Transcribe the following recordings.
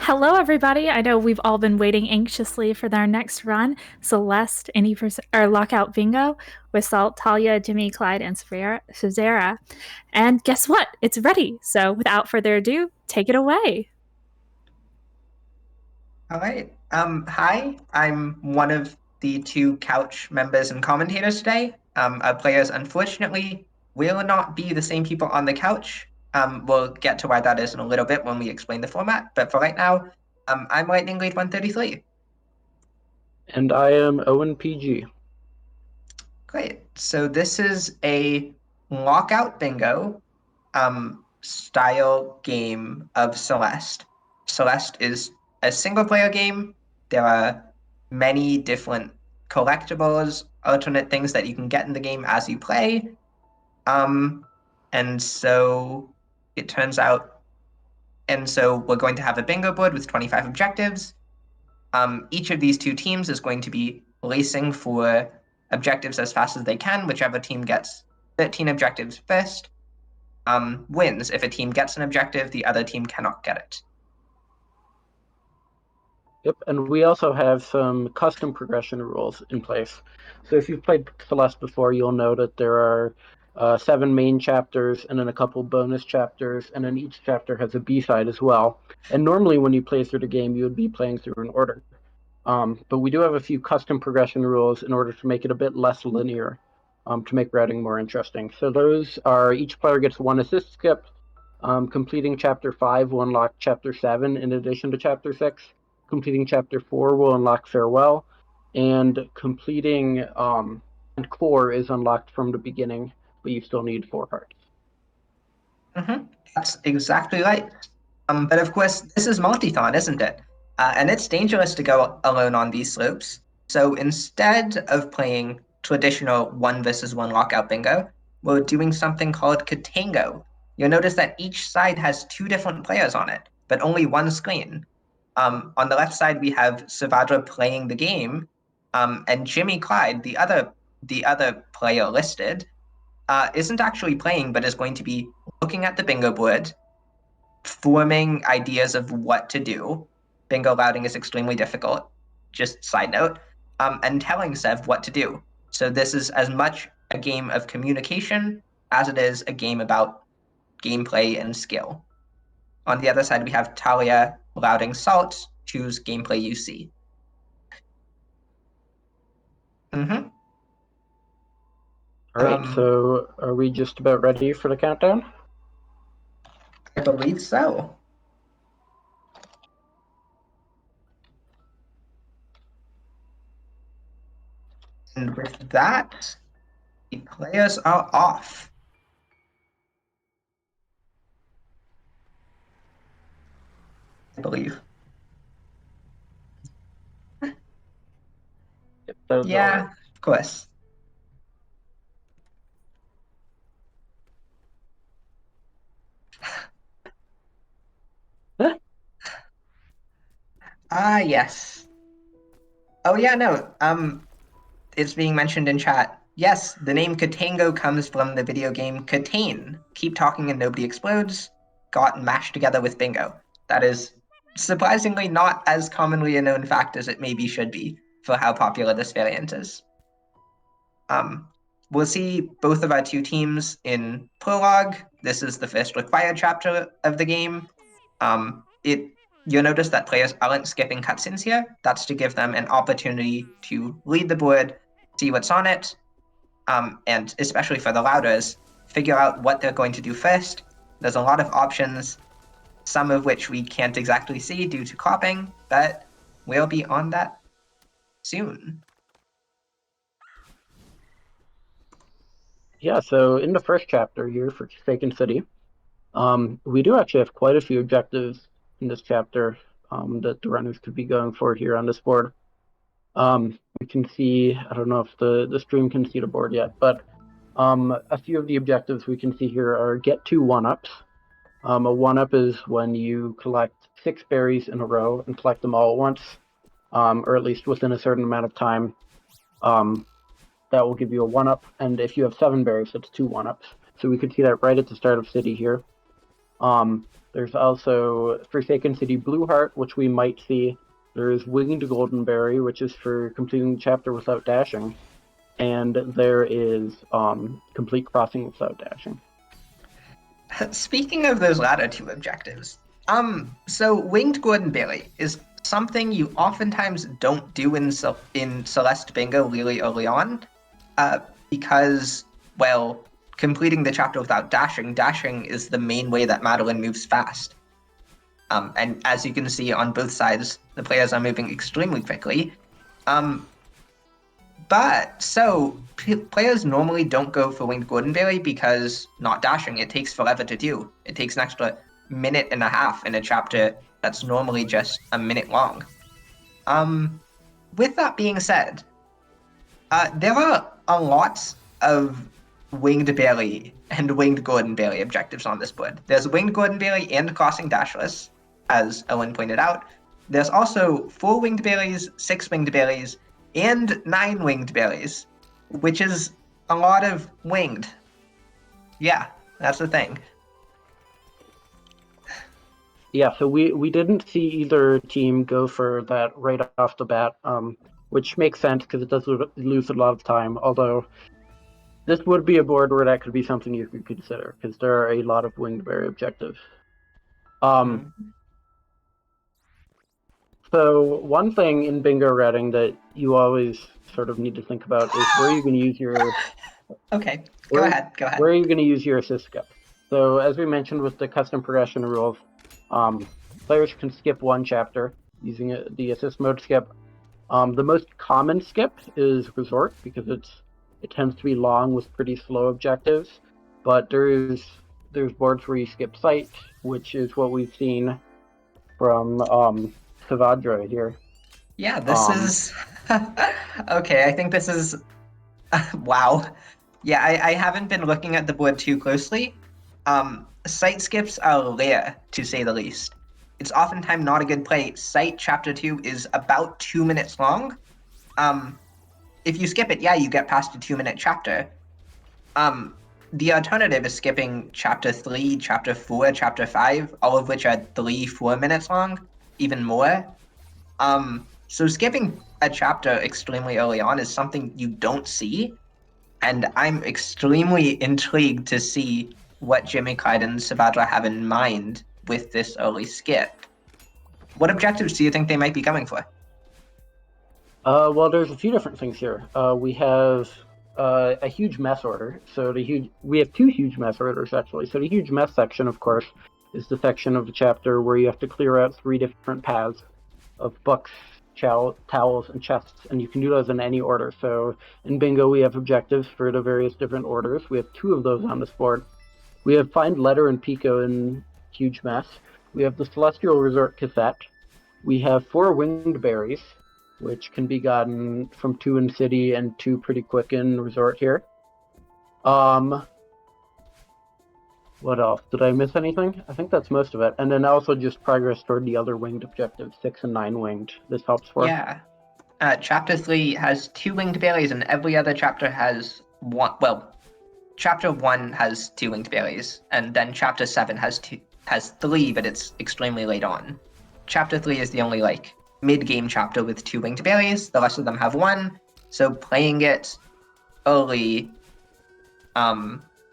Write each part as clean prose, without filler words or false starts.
Hello, everybody. I know we've all been waiting anxiously for their next run, Celeste, or Lockout Bingo with Salt, Talia, JimmyClyde, and Sevadra. And guess what? It's ready. So without further ado, take it away. All right. Hi, I'm one of the two couch members and commentators today. Our players, unfortunately, will not be the same people on the couch. We'll get to why that is in a little bit when we explain the format. But for right now, I'm Lightning Lead 133. And I am Owen PG. Great. So this is a lockout bingo style game of Celeste. Celeste is a single player game. There are many different collectibles, alternate things that you can get in the game as you play. And so it turns out, and so we're going to have a bingo board with 25 objectives. Each of these two teams is going to be racing for objectives as fast as they can. Whichever team gets 13 objectives first wins. If a team gets an objective, the other team cannot get it. Yep, and we also have some custom progression rules in place. So if you've played Celeste before, you'll know that there are 7 main chapters and then a couple bonus chapters, and then each chapter has a B-side as well. And normally when you play through the game, you would be playing through an order. But we do have a few custom progression rules in order to make it a bit less linear, to make routing more interesting. So those are each player gets 1 assist skip. Completing Chapter 5 will unlock Chapter 7 in addition to Chapter 6. Completing Chapter 4 will unlock Farewell. And completing Core is unlocked from the beginning, but you still need 4 cards. That's exactly right. But of course, this is Multithon, isn't it? And it's dangerous to go alone on these slopes. So instead of playing traditional 1 versus 1 lockout bingo, we're doing something called Ktango. You'll notice that each side has 2 different players on it, but only 1 screen. On the left side, we have Sevadra playing the game, and JimmyClyde, the other player listed, isn't actually playing, but is going to be looking at the bingo board, forming ideas of what to do. Bingo routing is extremely difficult, just side note, and telling Sev what to do. So this is as much a game of communication as it is a game about gameplay and skill. On the other side, we have Talia routing Salt, choose gameplay you see. Mm-hmm. All right, so are we just about ready for the countdown? I believe so. And with that, the players are off. I believe. Yep, yeah, of course. Yes. Oh yeah, no. It's being mentioned in chat. Yes, the name Ktango comes from the video game Katane. Keep talking and nobody explodes. Got mashed together with bingo. That is surprisingly not as commonly a known fact as it maybe should be for how popular this variant is. We'll see both of our 2 teams in prologue. This is the first required chapter of the game. You'll notice that players aren't skipping cutscenes here. That's to give them an opportunity to read the board, see what's on it, and especially for the louders, figure out what they're going to do first. There's a lot of options, some of which we can't exactly see due to cropping, but we'll be on that soon. Yeah, so in the first chapter here for Forsaken City, we do actually have quite a few objectives in this chapter that the runners could be going for here on this board. We can see, I don't know if the stream can see the board yet, but a few of the objectives we can see here are get 2 1-ups. A 1-up is when you collect 6 berries in a row and collect them all at once, or at least within a certain amount of time. That will give you a 1-up, and if you have 7 berries, that's 2 1-ups. So we could see that right at the start of City here. But There's also Forsaken City Blueheart, which we might see. There's Winged Goldenberry, which is for completing the chapter without dashing. And there is Complete Crossing without dashing. Speaking of those latter two objectives, so Winged Goldenberry is something you oftentimes don't do in Celeste Bingo really early on, because, well, completing the chapter without dashing is the main way that Madeline moves fast. And as you can see on both sides, the players are moving extremely quickly. But so players normally don't go for Winged Goldenberry because not dashing, it takes forever to do. It takes an extra minute and a half in a chapter that's normally just a minute long. With that being said, there are a lot of Winged Berry and Winged Goldenberry objectives on this board. There's Winged Goldenberry and Crossing Dashless, as Owen pointed out. There's also 4 Winged Berries, 6 Winged Berries, and 9 Winged Berries, which is a lot of winged. Yeah, that's the thing. Yeah, so we didn't see either team go for that right off the bat, which makes sense because it does lose a lot of time, although this would be a board where that could be something you could consider, because there are a lot of Winged Berry objectives. So one thing in bingo reading that you always sort of need to think about is where you're going to use your... Okay, go ahead. Where are you going to use your assist skip? So as we mentioned with the custom progression rules, players can skip one chapter using the assist mode skip. The most common skip is Resort, because it tends to be long with pretty slow objectives, but there's boards where you skip Sight, which is what we've seen from Sevadra here. Yeah, this is... Okay, I think this is... Wow. Yeah, I haven't been looking at the board too closely. Sight skips are rare, to say the least. It's oftentimes not a good play. Sight Chapter 2 is about 2 minutes long. If you skip it, yeah, you get past a 2-minute chapter. The alternative is skipping Chapter 3, Chapter 4, Chapter 5, all of which are 3-4 minutes long, even more. So skipping a chapter extremely early on is something you don't see, and I'm extremely intrigued to see what JimmyClyde and Sevadra have in mind with this early skip. What objectives do you think they might be going for? Well, there's a few different things here. We have a huge mess order. So we have 2 huge mess orders, actually. So the huge mess section, of course, is the section of the chapter where you have to clear out 3 different paths of books, towels, and chests, and you can do those in any order. So in bingo, we have objectives for the various different orders. We have 2 of those on this board. We have Find Letter and Pico in Huge Mess. We have the Celestial Resort Cassette. We have 4 Winged Berries, which can be gotten from 2 in City and 2 pretty quick in Resort here. What else? Did I miss anything? I think that's most of it. And then also just progress toward the other winged objectives, 6 and 9 winged. This helps for. Yeah. Chapter 3 has 2 Winged Berries, and every other chapter has 1. Well, Chapter 1 has 2 Winged Berries, and then Chapter 7 has 3, but it's extremely late on. Chapter 3 is the only, mid-game chapter with 2 Winged Berries. The rest of them have 1, so playing it early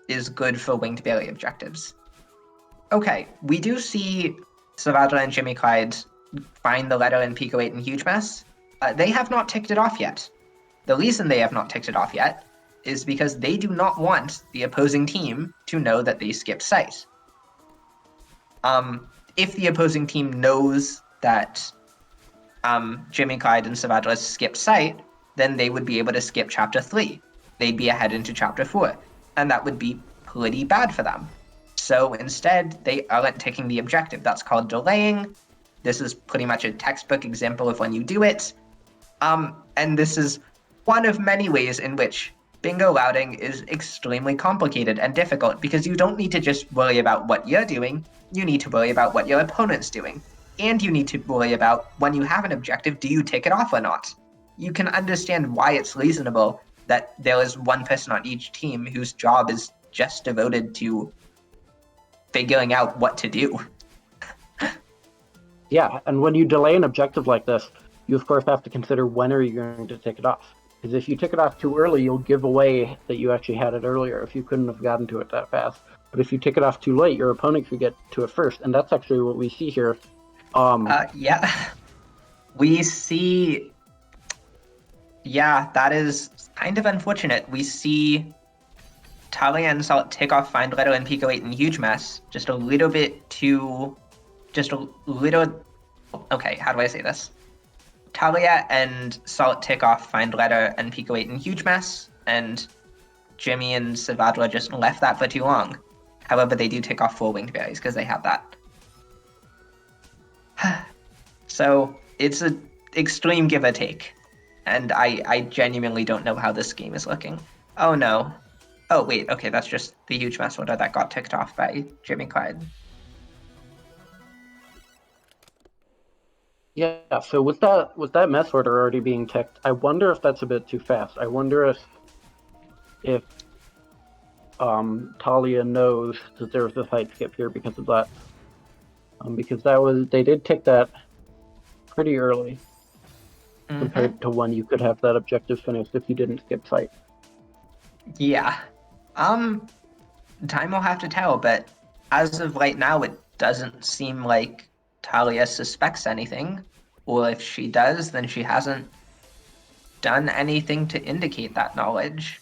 is good for Winged Berry objectives. Okay, we do see Sevadra and JimmyClyde find the letter in Pico 8 and Huge Mess. They have not ticked it off yet. The reason they have not ticked it off yet is because they do not want the opposing team to know that they skipped Sight. If the opposing team knows that JimmyClyde and Sevadra skipped Sight, then they would be able to skip Chapter 3. They'd be ahead into Chapter 4, and that would be pretty bad for them. So instead, they aren't taking the objective. That's called delaying. This is pretty much a textbook example of when you do it. And this is one of many ways in which bingo routing is extremely complicated and difficult, because you don't need to just worry about what you're doing, you need to worry about what your opponent's doing. And you need to worry about, when you have an objective, do you tick it off or not? You can understand why it's reasonable that there is one person on each team whose job is just devoted to figuring out what to do. Yeah, and when you delay an objective like this, you of course have to consider when are you going to take it off. Because if you take it off too early, you'll give away that you actually had it earlier if you couldn't have gotten to it that fast. But if you take it off too late, your opponent could get to it first, and that's actually what we see here. Yeah, we see. Yeah, that is kind of unfortunate. We see Talia and Salt take off Find Letter and Pico 8 in Huge Mess. Just a little bit too. Just a little. Okay, how do I say this? Talia and Salt take off Find Letter and Pico 8 in Huge Mess, and Jimmy and Sevadra just left that for too long. However, they do take off 4 Winged Berries because they have that. So it's an extreme give or take. And I genuinely don't know how this game is looking. Oh no. Oh wait, okay, that's just the Huge Mess order that got ticked off by JimmyClyde. Yeah, so with that mess order already being ticked, I wonder if that's a bit too fast. I wonder if Talia knows that there was a side skip here because of that. Because they did tick that pretty early compared to when you could have that objective finished if you didn't skip fight. Yeah. Time will have to tell, but as of right now, it doesn't seem like Talia suspects anything. Or if she does, then she hasn't done anything to indicate that knowledge.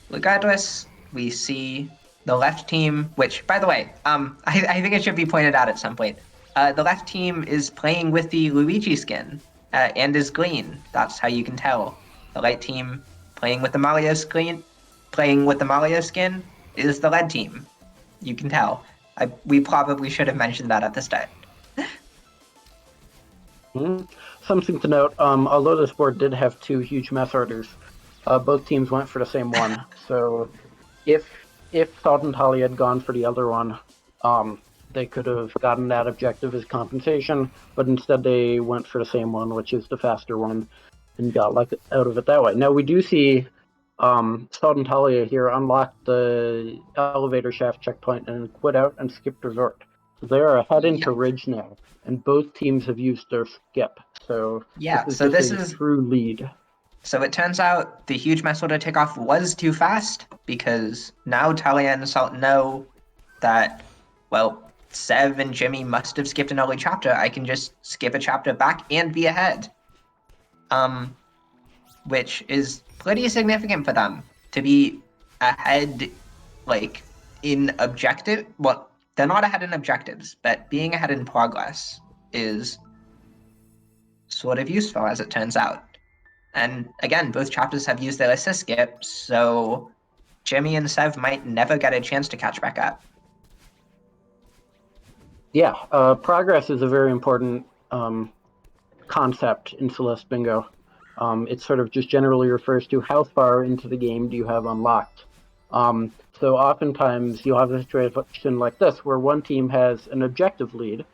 Regardless, we see the left team, which, by the way, I think it should be pointed out at some point. The left team is playing with the Luigi skin and is green. That's how you can tell. The right team playing with the Mario skin, is the red team. You can tell. We probably should have mentioned that at the start. Something to note, although this board did have 2 huge mess orders, both teams went for the same one. So if Salt and Talia had gone for the other one, they could have gotten that objective as compensation, but instead they went for the same one, which is the faster one, and got out of it that way. Now we do see Salt and Talia here unlock the elevator shaft checkpoint and quit out and skipped resort. So they are ahead into Ridge now, and both teams have used their skip. So yeah, this is a true lead. So it turns out the Huge Mess order takeoff was too fast, because now Talia and Salt know that, well, Sev and Jimmy must have skipped an early chapter. I can just skip a chapter back and be ahead. Which is pretty significant for them to be ahead, like, in objective. Well, they're not ahead in objectives, but being ahead in progress is sort of useful, as it turns out. And again, both chapters have used their assist skip, so Jimmy and Sev might never get a chance to catch back up. Yeah, progress is a very important concept in Celeste Bingo. It sort of just generally refers to how far into the game do you have unlocked. So oftentimes you'll have a situation like this where one team has an objective lead.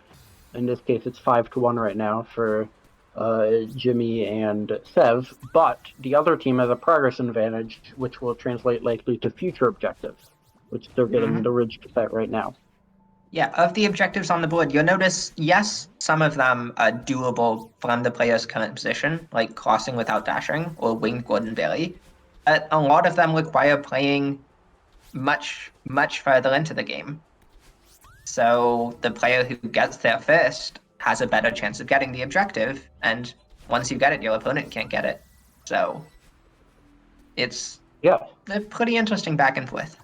In this case, it's 5-1 right now for Jimmy and Sev, but the other team has a progress advantage, which will translate likely to future objectives, which they're getting the Ridge set right now. Yeah, of the objectives on the board, you'll notice, yes, some of them are doable from the player's current position, like crossing without dashing or winged golden berry. But a lot of them require playing much, much further into the game. So the player who gets there first has a better chance of getting the objective, and once you get it, your opponent can't get it. So it's a pretty interesting back and forth.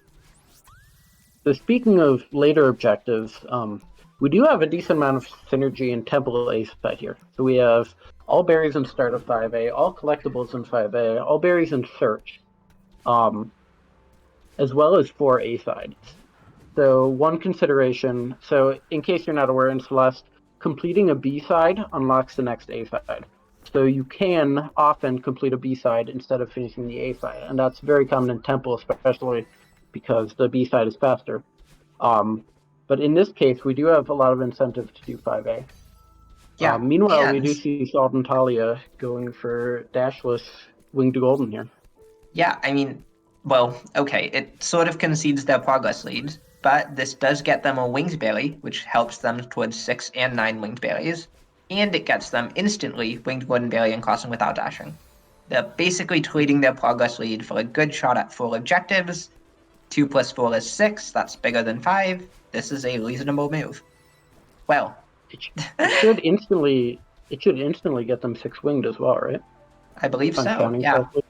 So speaking of later objectives, we do have a decent amount of synergy in Temple A set here. So we have all berries in start of 5A, all collectibles in 5A, all berries in search, as well as 4 A sides. So one consideration, so in case you're not aware, in Celeste, completing a B side unlocks the next A side. So you can often complete a B side instead of finishing the A side, and that's very common in Temple, especially because the B side is faster. But in this case, we do have a lot of incentive to do 5A. Yeah. Meanwhile, we do see Salt and Talia going for dashless winged golden here. Yeah, I mean, well, okay, it sort of concedes their progress lead, but this does get them a winged berry, which helps them towards 6 and 9 winged berries, and it gets them instantly winged wooden berry and crossing without dashing. They're basically trading their progress lead for a good shot at 4 objectives. 2 plus 4 is 6, that's bigger than 5. This is a reasonable move. Well, it should instantly get them 6 winged as well, right? I believe If I'm so, counting yeah. correctly.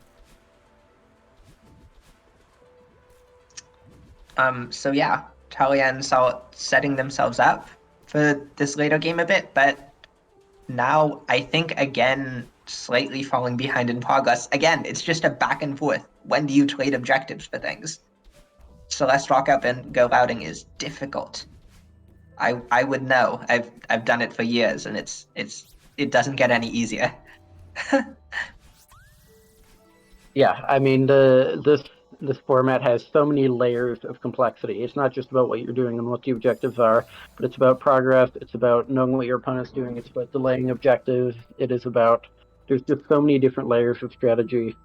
So yeah, Talia and Salt setting themselves up for this later game a bit, but now I think again slightly falling behind in progress. Again, it's just a back and forth. When do you trade objectives for things? Celeste rock up and go routing is difficult. I would know. I've done it for years, and it doesn't get any easier. Yeah, I mean this format has so many layers of complexity. It's not just about what you're doing and what the objectives are, but it's about progress. It's about knowing what your opponent's doing. It's about delaying objectives. It is about there's just so many different layers of strategy.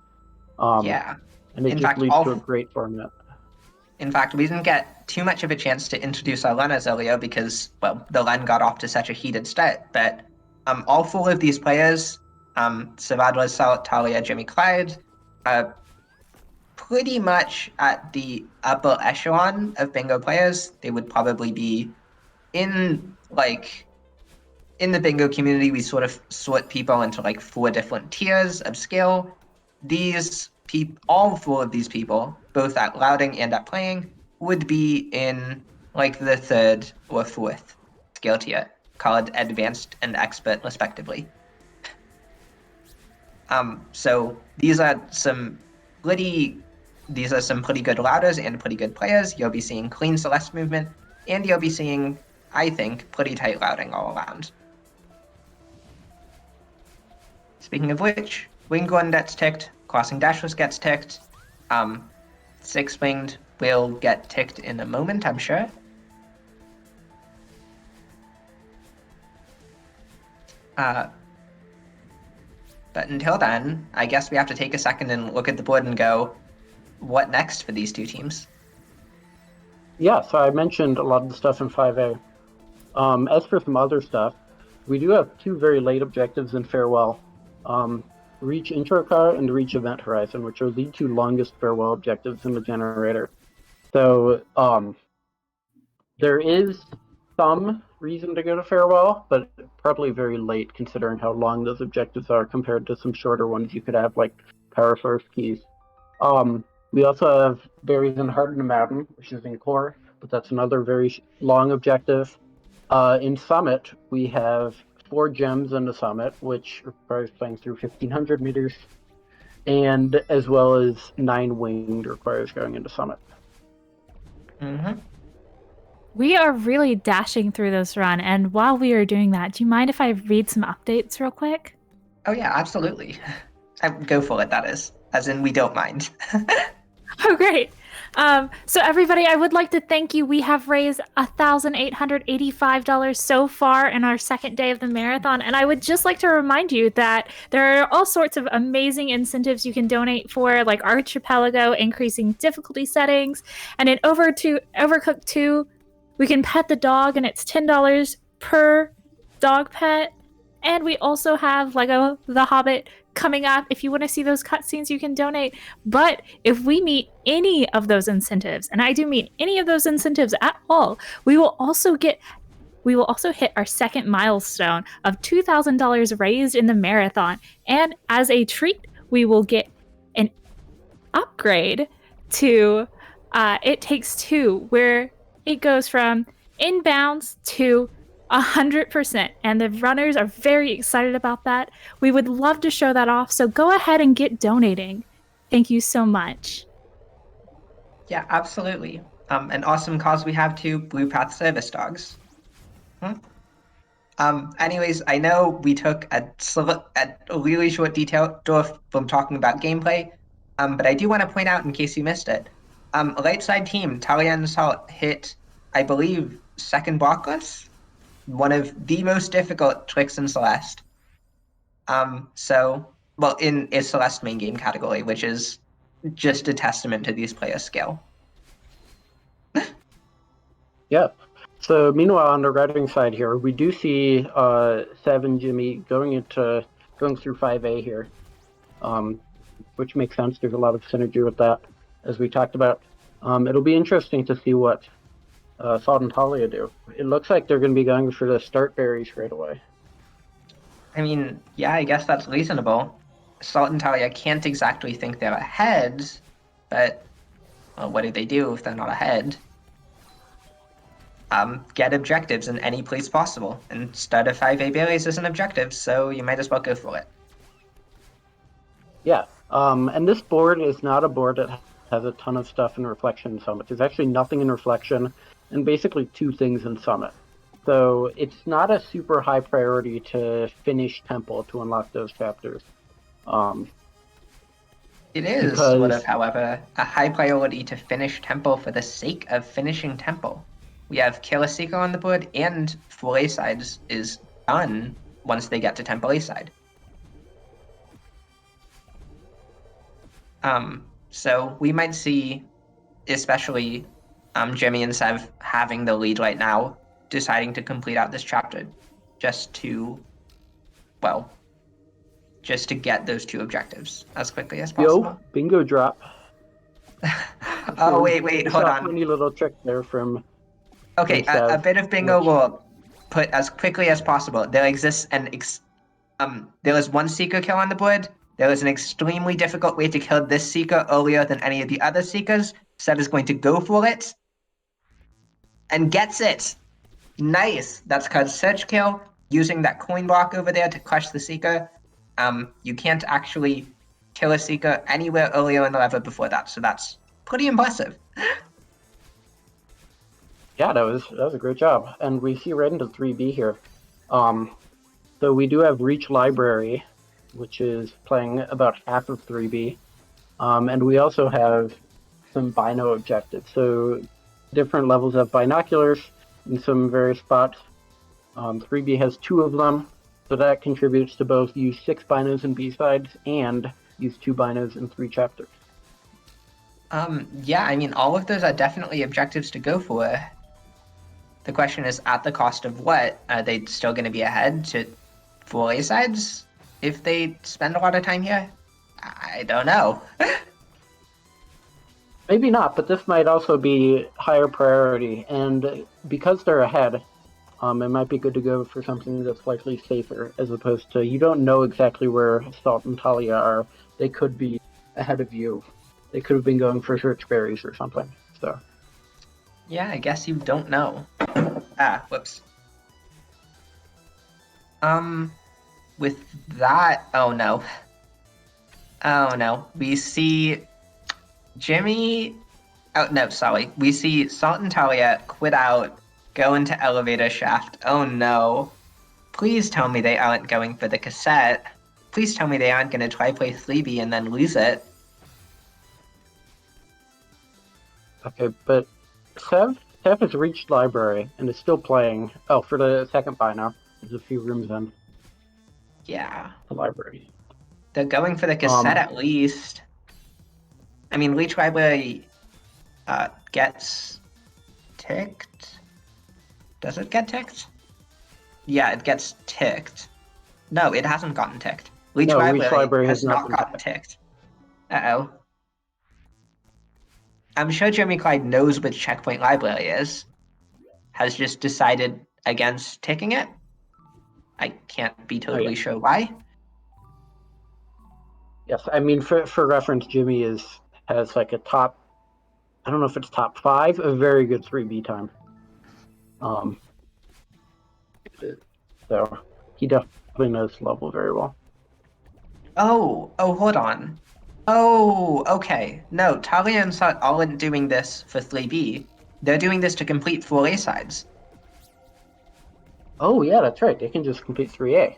Yeah. And it In just fact, leads to a great format. In fact, we didn't get too much of a chance to introduce our runners earlier because, well, the run got off to such a heated start. But all 4 of these players, Sevadra, Salt, Talia, JimmyClyde, pretty much at the upper echelon of bingo players. They would probably be in the bingo community. We sort of sort people into 4 different tiers of skill. All 4 of these people, both at routing and at playing, would be in the 3rd or 4th skill tier, called advanced and expert respectively. So these are some pretty good routers and pretty good players. You'll be seeing clean Celeste movement, and you'll be seeing, I think, pretty tight routing all around. Speaking of which, winged one gets ticked, crossing dashless gets ticked, 6 winged will get ticked in a moment, I'm sure. But until then, I guess we have to take a second and look at the board and go, what next for these 2 teams? Yeah, so I mentioned a lot of the stuff in 5A. As for some other stuff, we do have 2 very late objectives in Farewell. Reach Intro Car and Reach Event Horizon, which are the 2 longest Farewell objectives in the generator. So there is some reason to go to Farewell, but probably very late considering how long those objectives are compared to some shorter ones you could have, like Power Source Keys. We also have Berries and Harden Mountain, which is in Core, but that's another very long objective. In Summit, we have 4 gems in the Summit, which requires playing through 1,500 meters, and as well as 9 winged requires going into Summit. Mm-hmm. We are really dashing through this run, and while we are doing that, do you mind if I read some updates real quick? Oh yeah, absolutely. Go for it, that is. As in, we don't mind. Oh, great. So everybody, I would like to thank you. We have raised $1,885 so far in our second day of the marathon. And I would just like to remind you that there are all sorts of amazing incentives you can donate for, like Archipelago, increasing difficulty settings. And in Overcooked 2, we can pet the dog, and it's $10 per dog pet. And we also have Lego The Hobbit coming up. If you want to see those cutscenes, you can donate. But if we meet any of those incentives, and I do meet any of those incentives at all, we will also hit our second milestone of $2,000 raised in the marathon. And as a treat, we will get an upgrade to It Takes Two, where it goes from inbounds to 100%, and the runners are very excited about that. We would love to show that off, so go ahead and get donating. Thank you so much. Yeah, absolutely. An awesome cause we have too, Blue Path Service Dogs. Anyways, I know we took a really short detour from talking about gameplay, but I do want to point out, in case you missed it, right side team, Talia and Salt hit, I believe, second blockless. One of the most difficult tricks in Celeste. In a Celeste main game category, which is just a testament to these players' skill. Yeah. So meanwhile, on the writing side here, we do see Sev and Jimmy going through 5A here, which makes sense. There's a lot of synergy with that, as we talked about. It'll be interesting to see what Salt and Talia do. It looks like they're going to be going for the start berries right away. I mean, yeah, I guess that's reasonable. Salt and Talia can't exactly think they're ahead, but well, what do they do if they're not ahead? Get objectives in any place possible. And start of 5A berries is an objective, so you might as well go for it. Yeah. And this board is not a board that has a ton of stuff in Reflection and Summit. There's actually nothing in Reflection and basically 2 things in Summit. So it's not a super high priority to finish Temple to unlock those chapters. It is because... sort of, however, a high priority to finish Temple for the sake of finishing Temple. We have Kill a Seeker on the board, and 4A sides is done once they get to Temple A side. So we might see, especially Jimmy and Sev having the lead right now, deciding to complete out this chapter just to get those 2 objectives as quickly as possible. Yo, bingo drop. Oh, wait, hold on. Funny little trick there from... Okay, a bit of bingo will put as quickly as possible. There exists there is 1 Seeker kill on the board. There is an extremely difficult way to kill this Seeker earlier than any of the other Seekers. Sev is going to go for it. And gets it! Nice! That's called Search Kill, using that coin block over there to crush the Seeker. You can't actually kill a Seeker anywhere earlier in the level before that, so that's pretty impressive. Yeah, that was a great job. And we see right into 3B here. So we do have Reach Library, which is playing about half of 3B. And we also have some Bino objectives. So different levels of binoculars in some various spots. 3B has 2 of them, so that contributes to both use 6 binos in B-sides and use 2 binos in 3 chapters. Yeah, I mean, all of those are definitely objectives to go for. The question is, at the cost of what? Are they still going to be ahead to 4A sides if they spend a lot of time here? I don't know. Maybe not, but this might also be higher priority, and because they're ahead, it might be good to go for something that's slightly safer, as opposed to, you don't know exactly where Salt and Talia are. They could be ahead of you. They could have been going for search berries or something, so. Yeah, I guess you don't know. Whoops. With that, oh no, we see Jimmy, we see Salt and Talia quit out, go into elevator shaft. Oh no. Please tell me they aren't going for the cassette. Please tell me they aren't going to try play 3B and then lose it. Okay, but Sev has reached library and is still playing. Oh, for the second bino. There's a few rooms in. Yeah. The library. They're going for the cassette at least. I mean, Leech Library gets ticked. Does it get ticked? Yeah, it gets ticked. No, it hasn't gotten ticked. Leech Library has not gotten ticked. Uh-oh. I'm sure JimmyClyde knows which checkpoint library is. Has just decided against ticking it. I can't be totally sure why. Yes, I mean, for reference, Jimmy has like a top, I don't know if it's top 5, a very good 3B time. So he definitely knows the level very well. Oh, hold on. Oh, okay. No, Talia and Sut aren't doing this for 3B. They're doing this to complete 4A sides. Oh, yeah, that's right. They can just complete 3A.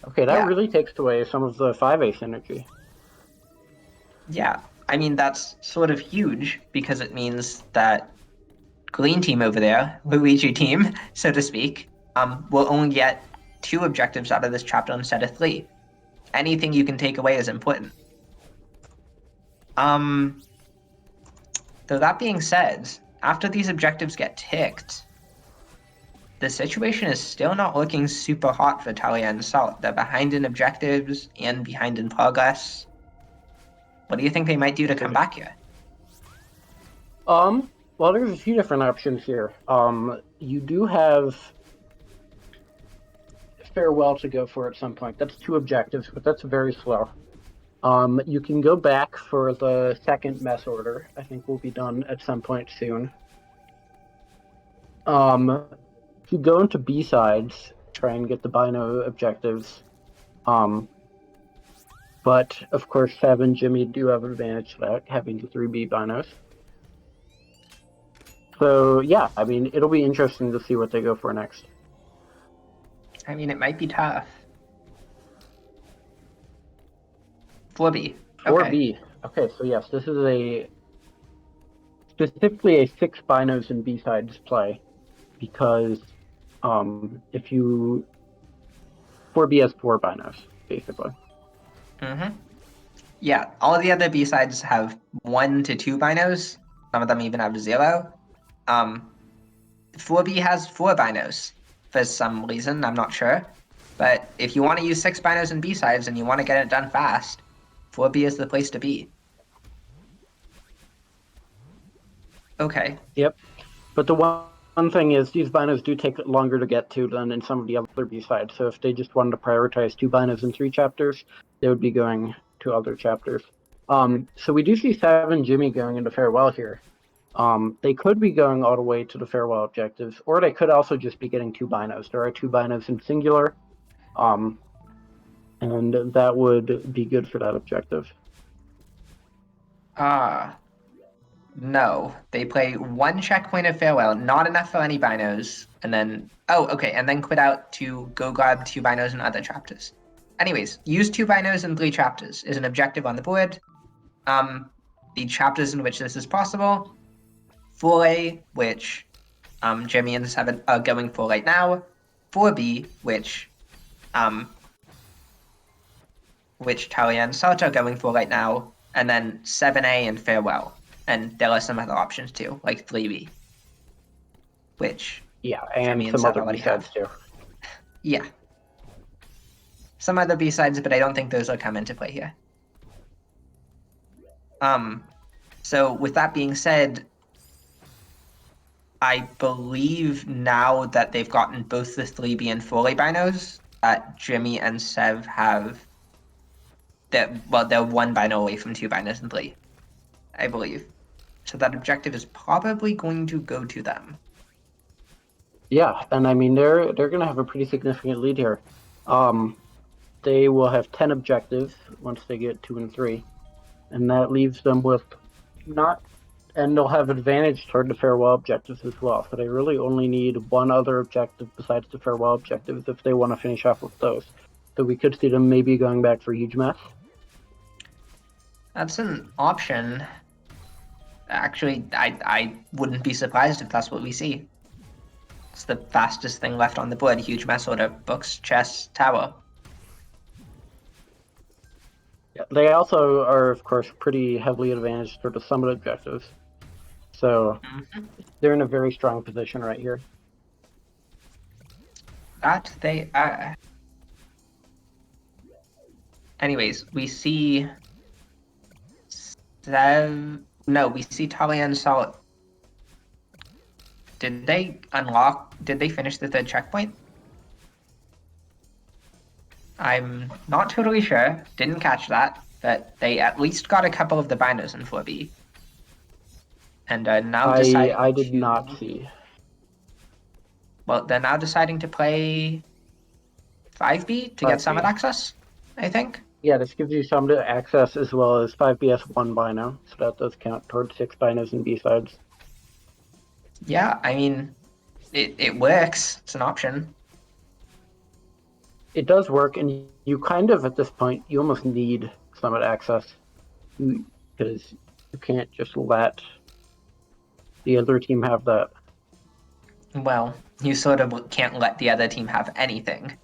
Okay, that really takes away some of the 5A synergy. Yeah, I mean, that's sort of huge, because it means that Green Team over there, Luigi Team, so to speak, will only get 2 objectives out of this chapter instead of 3. Anything you can take away is important. Though that being said, after these objectives get ticked, the situation is still not looking super hot for Talia and Salt. They're behind in objectives and behind in progress. What do you think they might do to come back here? Well, there's a few different options here. You do have Farewell to go for at some point. That's 2 objectives, but that's very slow. You can go back for the second mess order. I think will be done at some point soon. If you go into B-sides, try and get the Bino objectives. But of course, Sev and Jimmy do have an advantage to that, having the 3B Binos. So yeah, I mean, it'll be interesting to see what they go for next. I mean, it might be tough. 4B. 4B. Okay, so yes, this is specifically a 6 Binos and B-sides play, because if you 4B has 4 Binos, basically. Yeah, all of the other B-sides have 1 to 2 binos. Some of them even have 0. 4B has 4 binos for some reason, I'm not sure. But if you want to use 6 binos and B-sides and you want to get it done fast, 4B is the place to be. Okay. Yep. But the one thing is, these binos do take longer to get to than in some of the other B-sides. So if they just wanted to prioritize 2 binos in 3 chapters, they would be going to other chapters. So we do see Sev and Jimmy going into Farewell here. They could be going all the way to the Farewell objectives, or they could also just be getting 2 binos. There are 2 binos in singular, and that would be good for that objective. No. They play 1 checkpoint of Farewell, not enough for any binos, and then... Oh, okay, and then quit out to go grab 2 binos in other chapters. Anyways, use 2 binos in 3 chapters is an objective on the board. The chapters in which this is possible: 4A, which Jimmy and Seven are going for right now; 4B, which Talia and Salt are going for right now; and then 7A and Farewell. And there are some other options too, like 3B, which and Jimmy some Sev other already B-sides have. too. Yeah. Some other B-sides, but I don't think those will come into play here. So with that being said, I believe now that they've gotten both the 3B and 4A binos, that Jimmy and Sev have... they're 1 bino away from 2 binos and 3, I believe. So that objective is probably going to go to them. Yeah, and I mean, they're going to have a pretty significant lead here. They will have 10 objectives once they get 2 and 3, and that leaves them with and they'll have advantage toward the Farewell objectives as well. So they really only need 1 other objective besides the Farewell objectives if they want to finish off with those. So we could see them maybe going back for Huge Mess. That's an option. Actually, I wouldn't be surprised if that's what we see. It's the fastest thing left on the board. Huge mess order: books, chess, tower. Yeah, they also are, of course, pretty heavily advantaged toward the summit objectives. So they're in a very strong position right here. That they are. Anyways, we see we see Talia and Salt. Did they finish the 3rd checkpoint? I'm not totally sure. Didn't catch that. But they at least got a couple of the binos in 4B. And are now deciding I did not see. Well, they're now deciding to play 5B to get 5B. summit access, I think. Yeah, this gives you summit access as well as 5BS 1 bino, so that does count towards 6 binos and B-sides. Yeah, I mean, it works. It's an option. It does work, and you kind of, at this point, you almost need summit access, because you can't just let the other team have that. Well, you sort of can't let the other team have anything.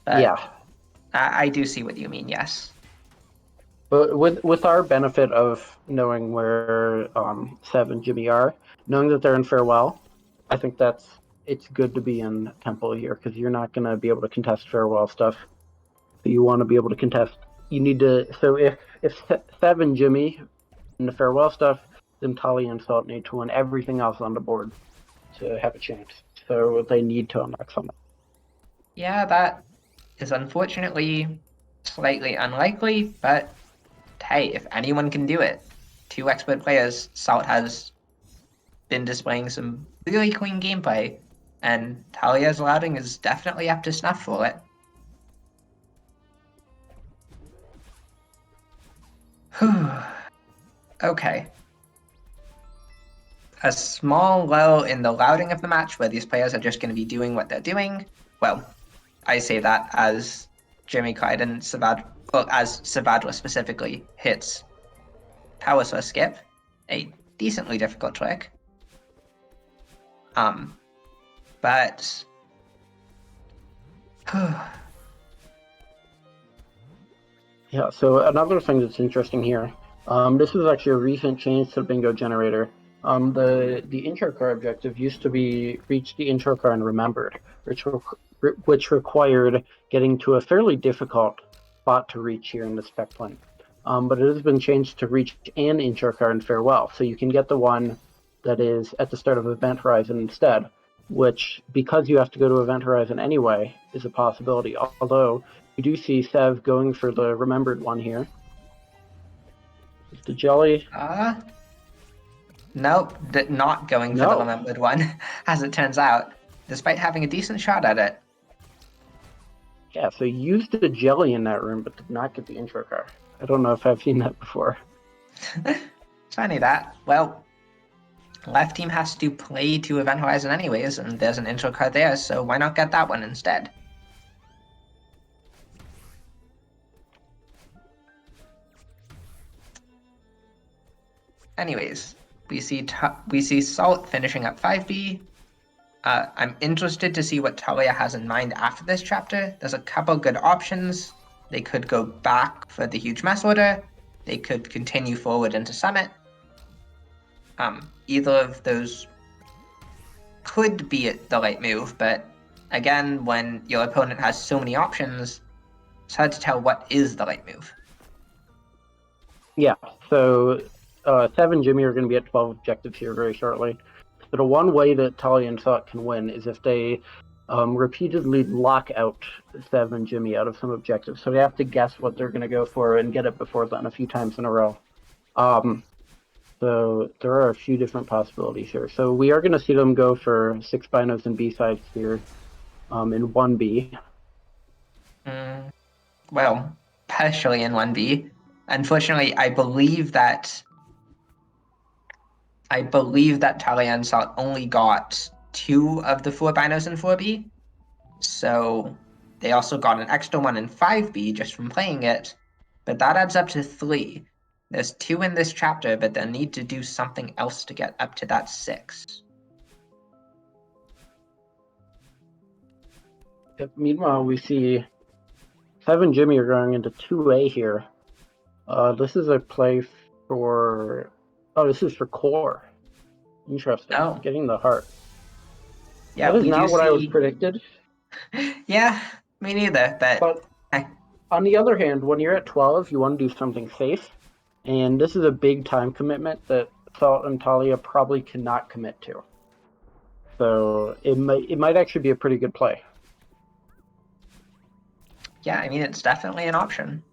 But yeah. I do see what you mean, yes. But with our benefit of knowing where Sev and Jimmy are, knowing that they're in farewell, I think it's good to be in Temple here because you're not going to be able to contest farewell stuff. So you want to be able to contest. You need to. So if Sev and Jimmy in the farewell stuff, then Talia and Salt need to win everything else on the board to have a chance. So they need to unlock something. Yeah, that is unfortunately slightly unlikely, but hey, if anyone can do it, two expert players, Salt has been displaying some really clean gameplay, and Talia's routing is definitely up to snuff for it. Okay. A small lull in the routing of the match where these players are just going to be doing what they're doing. Well, I say that as JimmyClyde and Sevadra, well, as Sevadra specifically hits Power Source Skip, a decently difficult trick. But Yeah, so another thing that's interesting here, this is actually a recent change to the bingo generator. The intro car objective used to be reach the intro car and remembered, which required getting to a fairly difficult spot to reach here in the spec plane. But it has been changed to reach an intro car and farewell, so you can get the one that is at the start of Event Horizon instead, which, because you have to go to Event Horizon anyway, is a possibility, although we do see Sev going for the remembered one here. The jelly. Nope, not going for the remembered one, as it turns out, despite having a decent shot at it. Yeah, so you used the jelly in that room, but did not get the intro car. I don't know if I've seen that before. It's funny that. Well, left team has to play to Event Horizon anyways, and there's an intro card there, so why not get that one instead? Anyways, we see Salt finishing up 5B. I'm interested to see what Talia has in mind after this chapter. There's a couple good options. They could go back for the huge mass order. They could continue forward into Summit. Either of those could be the right move, but again, when your opponent has so many options, it's hard to tell what is the right move. Yeah, so Sev and Jimmy are going to be at 12 objectives here very shortly. So the one way that Talia and Salt can win is if they repeatedly lock out Sev and Jimmy out of some objectives. So they have to guess what they're going to go for and get it before then a few times in a row. So there are a few different possibilities here. So we are going to see them go for 6 binos and B-sides here in 1B. Well, partially in 1B. Unfortunately, I believe that Talia and Salt only got 2 of the 4 binos in 4B. So they also got an extra one in 5B just from playing it, but that adds up to 3. There's 2 in this chapter, but they'll need to do something else to get up to that 6. Meanwhile, we see Sev and Jimmy are going into 2A here. This is a play for... Oh, this is for core. Interesting. Oh. Getting the heart. Yeah, that is not what I was predicted. Yeah, me neither, but on the other hand, when you're at 12, you want to do something safe. And this is a big time commitment that Salt and Talia probably cannot commit to. So it might actually be a pretty good play. Yeah, I mean, it's definitely an option.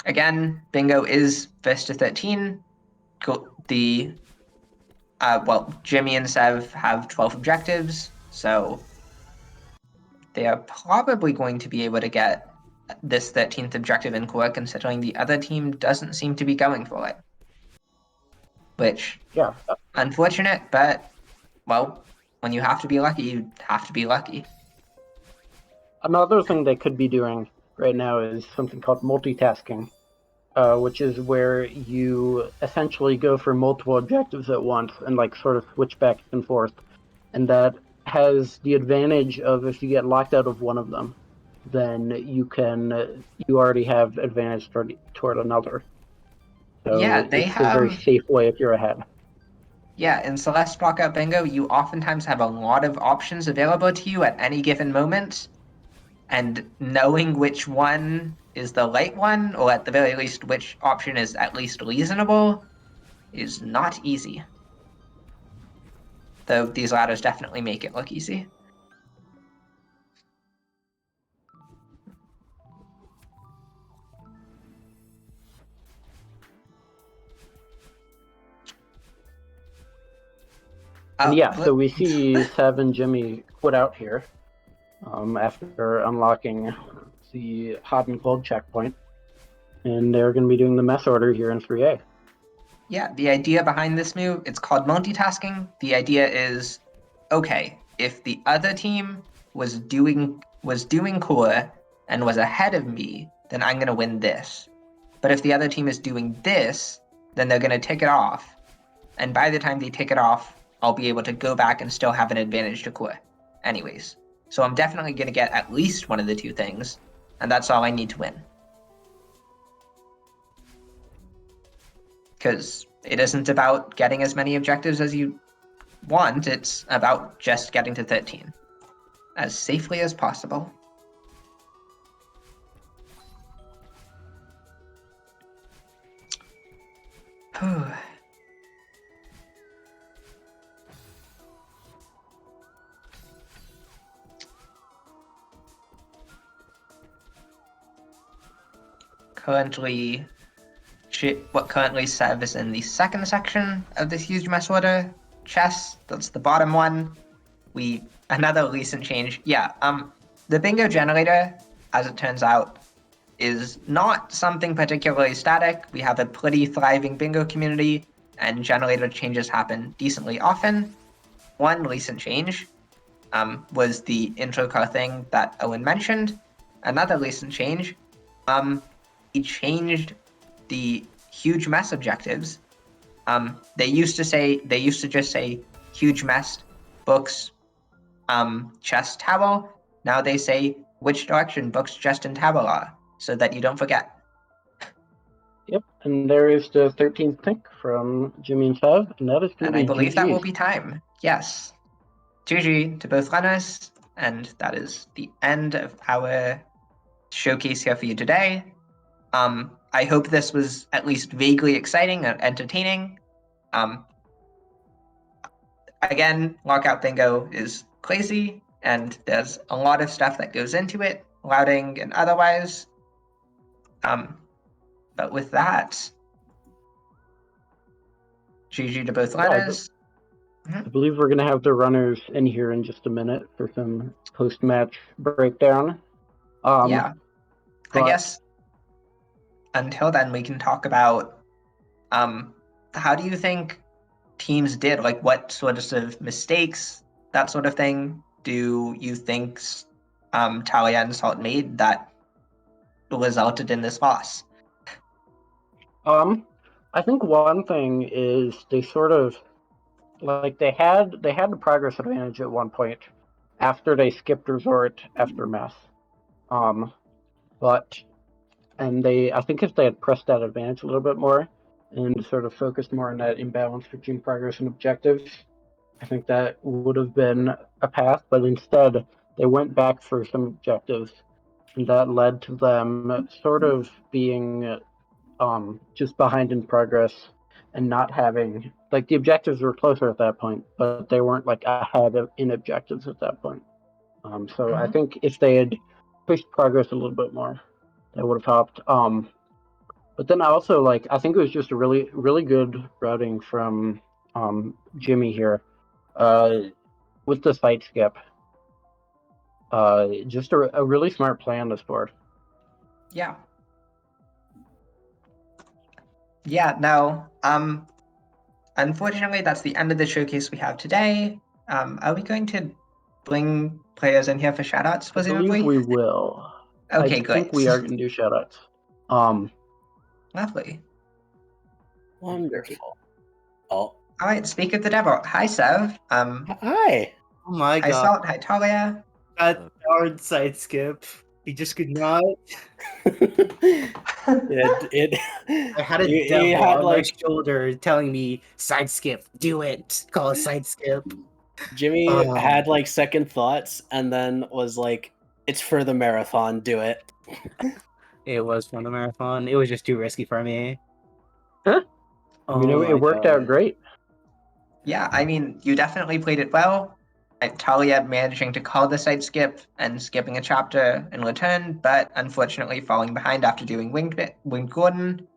Again, bingo is first to 13. Jimmy and Sev have 12 objectives, so they are probably going to be able to get this 13th objective in core, considering the other team doesn't seem to be going for it. Which, yeah, unfortunate, but, well, when you have to be lucky, you have to be lucky. Another thing they could be doing right now is something called multitasking, which is where you essentially go for multiple objectives at once and like sort of switch back and forth. And that has the advantage of if you get locked out of one of them, then you already have advantage toward another. So Yeah, they it's a very have. safe way if you're ahead. Yeah, in Celeste Blockout Bingo, you oftentimes have a lot of options available to you at any given moment, and knowing which one is the right one, or at the very least, which option is at least reasonable, is not easy. Though these ladders definitely make it look easy. And yeah, so we see Sev and Jimmy quit out here after unlocking the hot and cold checkpoint. And they're going to be doing the mess order here in 3A. Yeah, the idea behind this move, it's called multitasking. The idea is, okay, if the other team was doing cooler and was ahead of me, then I'm going to win this. But if the other team is doing this, then they're going to take it off. And by the time they take it off, I'll be able to go back and still have an advantage to cooler. Anyways, so I'm definitely going to get at least one of the two things, and that's all I need to win. Because it isn't about getting as many objectives as you want, it's about just getting to 13 as safely as possible. Currently Sev is in the second section of this huge mess order. Chess, that's the bottom one. Another recent change. Yeah, the bingo generator, as it turns out, is not something particularly static. We have a pretty thriving bingo community, and generator changes happen decently often. One recent change was the intro car thing that Owen mentioned. Another recent change, he changed the huge mess objectives. They used to just say huge mess, books, chest, towel. Now they say which direction books, chest, and towel are, so that you don't forget. Yep, and there is the 13th pick from Jimmy and Sev, and that is going to be And I believe GG's. that will be time. Yes. GG to both runners, and that is the end of our showcase here for you today. I hope this was at least vaguely exciting and entertaining. Again, Lockout Bingo is crazy, and there's a lot of stuff that goes into it, routing and otherwise. But with that, GG to both runners. I believe we're going to have the runners in here in just a minute for some post-match breakdown. Yeah, I guess until then we can talk about how do you think teams did? Like, what sorts of mistakes, that sort of thing, do you think Talia and Salt made that resulted in this loss? I think one thing is they sort of they had the progress advantage at one point after they skipped resort after mess. I think if they had pressed that advantage a little bit more and sort of focused more on that imbalance between progress and objectives, I think that would have been a path. But instead, they went back for some objectives, and that led to them sort of being just behind in progress and not having the objectives were closer at that point, but they weren't ahead in objectives at that point. So I think if they had pushed progress a little bit more, that would have helped. But then also I think it was just a really, really good routing from Jimmy here with the site skip. Just a really smart play on this board. Yeah. Yeah, no. Unfortunately, that's the end of the showcase we have today. Are we going to bring players in here for shoutouts, presumably? I believe we will. Okay, I great. think we are going to do shoutouts. Lovely. Wonderful. Oh. All right, speak of the devil. Hi, Sev. Hi. Oh my Hi, god. Salt. Hi, Talia. That hard side skip. He just could not. it I had a he devil had on my like shoulder telling me, side skip, do it. Call it side skip. Jimmy had like second thoughts and then was like, it's for the marathon, do it. It was from the marathon. It was just too risky for me. Huh? Oh it worked out great. Yeah, I mean, you definitely played it well. Talia managing to call the side skip and skipping a chapter in return, but unfortunately falling behind after doing Winged Gordon.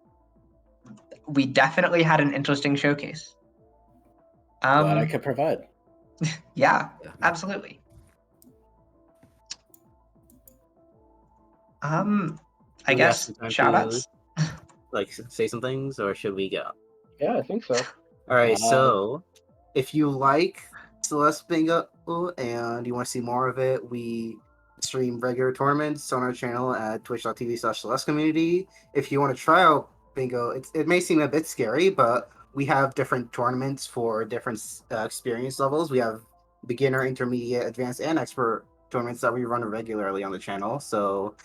We definitely had an interesting showcase. Glad I could provide. Yeah, absolutely. I We have guess some time shoutouts. like say some things, or should we go? Yeah, I think so. All right, so if you like Celeste Bingo and you want to see more of it, we stream regular tournaments on our channel at twitch.tv/Celeste Community. If you want to try out Bingo, it may seem a bit scary, but we have different tournaments for different experience levels. We have beginner, intermediate, advanced, and expert tournaments that we run regularly on the channel. So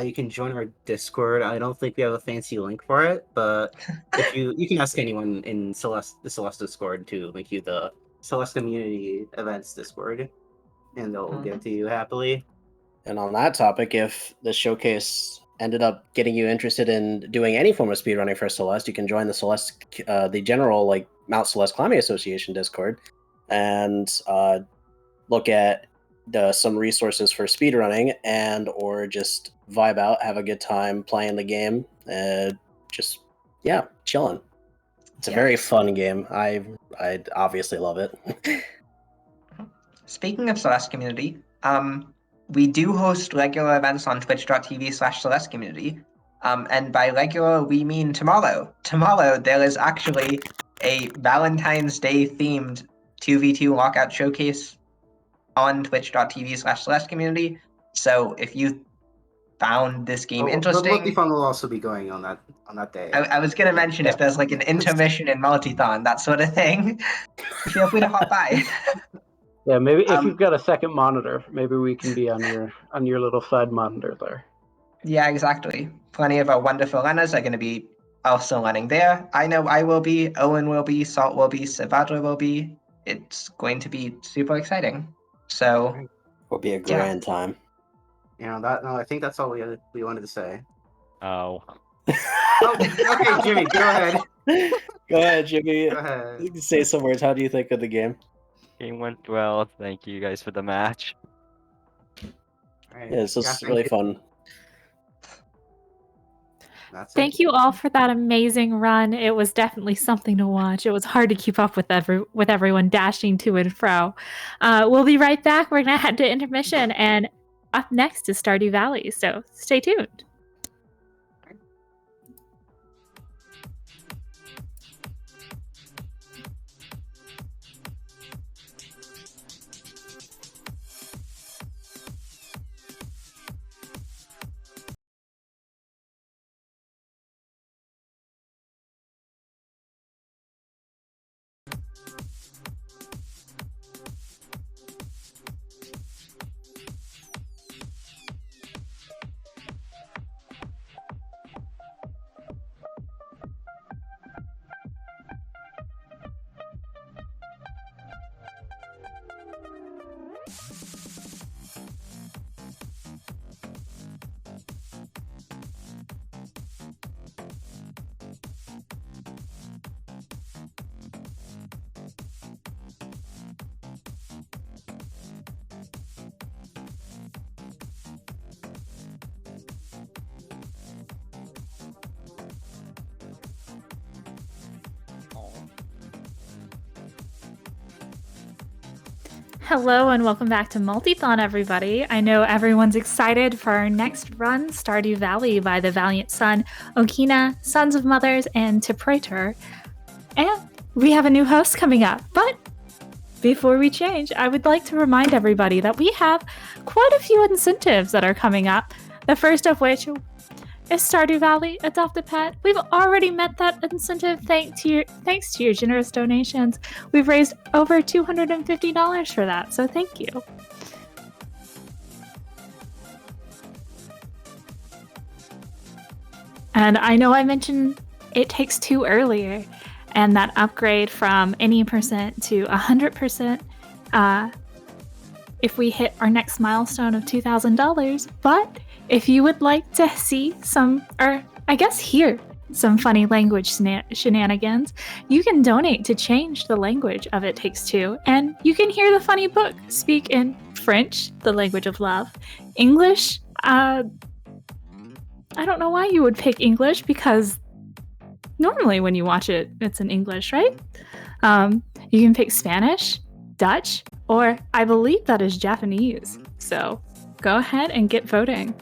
you can join our Discord. I don't think we have a fancy link for it, but if you can ask anyone in the Celeste Discord to make you the Celeste Community Events Discord, and they'll give it to you happily. And on that topic, if the showcase ended up getting you interested in doing any form of speedrunning for Celeste, you can join the Celeste, the general like Mount Celeste Climbing Association Discord, and look at some resources for speedrunning and or just vibe out, have a good time playing the game, just chilling. It's a very fun game. I obviously love it. Speaking of Celeste Community, we do host regular events on twitch.tv/Celeste Community. And by regular, we mean tomorrow. Tomorrow, there is actually a Valentine's Day themed 2v2 lockout showcase on twitch.tv/Celeste Community. So if you found this game interesting, Multithon will also be going on that day. I was going to mention if there's like an intermission in Multithon, that sort of thing, feel free to hop by. Yeah, maybe if you've got a second monitor, maybe we can be on your little side monitor there. Yeah, exactly. Plenty of our wonderful runners are going to be also running there. I know I will be, Owen will be, Salt will be, Sevadra will be. It's going to be super exciting. So Will be a grand time. I think that's all we wanted to say. Oh. Okay, Jimmy, go ahead. Go ahead, Jimmy. Go ahead. You can say some words. How do you think of the game? Game went well. Thank you guys for the match. Right. Yeah, this was really fun. Thank you all for that amazing run. It was definitely something to watch. It was hard to keep up with everyone dashing to and fro. We'll be right back. We're going to head to intermission, and up next is Stardew Valley, so stay tuned. Hello and welcome back to Multithon, everybody. I know everyone's excited for our next run, Stardew Valley by the Valiant Son, Okina, Sons of Mothers, and Typraetor. And we have a new host coming up. But before we change, I would like to remind everybody that we have quite a few incentives that are coming up. The first of which is Stardew Valley, Adopt a Pet. We've already met that incentive thanks to your generous donations. We've raised over $250 for that, so thank you. And I know I mentioned It Takes Two earlier, and that upgrade from any percent to 100% if we hit our next milestone of $2,000. But if you would like to see some, or I guess hear some funny language shenanigans, you can donate to change the language of It Takes Two, and you can hear the funny book speak in French, the language of love, English. I don't know why you would pick English, because normally when you watch it, it's in English, right? You can pick Spanish, Dutch, or I believe that is Japanese. So go ahead and get voting.